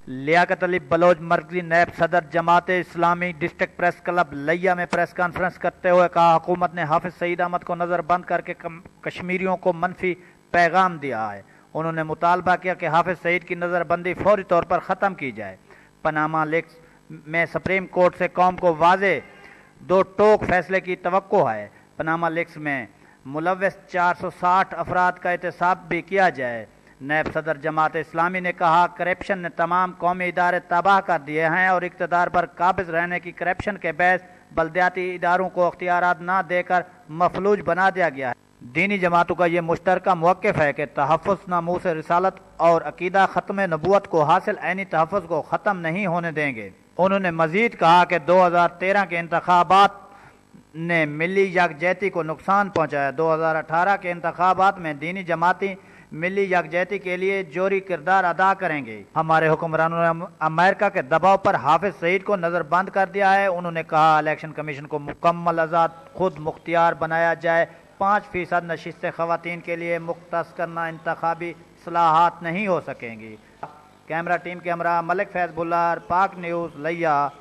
Liaquat Ali Bloch मरकजी नैब सदर Jamaat Islami district press club लिया में प्रेस कॉन्फ्रेंस करते हुए कहा, हुकूमत ने हाफिज सईद अहमद को नज़रबंद करके कश्मीरियों को मनफी पैगाम दिया है। उन्होंने मुतालबा किया कि हाफिज सईद की नज़रबंदी फौरी तौर पर ख़त्म की जाए। पनामा लीक्स में सुप्रीम कोर्ट से कौम को वाज़े दो टोक फैसले की तवक्को है। पनामा लीक्स में मुलव्वस 460 अफराद का एहतसाब भी किया जाए। नैब सदर जमात इस्लामी ने कहा, करप्शन ने तमाम कौमी इदारे तबाह कर दिए हैं और इक़्तिदार पर काबिज रहने की करप्शन के बहस बल्दियाती इदारों को अख्तियारात ना देकर मफलूज बना दिया गया है। दीनी जमातों का ये मुश्तरका मौक़िफ़ है कि तहफ़्फ़ुज़ नामूस रिसालत और अकीदा ख़त्म नबूवत को हासिल ऐनी तहफ़्फ़ुज़ को ख़त्म नहीं होने देंगे। उन्होंने मज़ीद कहा कि 2013 के इंतख़ाबात ने मिली यकजहती को नुकसान पहुँचाया। 2018 के इंतख़ाबात में दीनी जमाती मिली यकजहती के लिए जोरी किरदार अदा करेंगे। हमारे हुक्मरानों ने अमेरिका के दबाव पर हाफिज सईद को नज़रबंद कर दिया है। उन्होंने कहा, इलेक्शन कमीशन को मुकम्मल आज़ाद खुद मुख्तियार बनाया जाए। 5% नशिस्तें ख़वातीन के लिए मुख्तस करना इंतखाबी इस्लाहात नहीं हो सकेंगी। कैमरा टीम के हमरा मलिक फैज़ बुल्लार, पाक न्यूज़ लिया।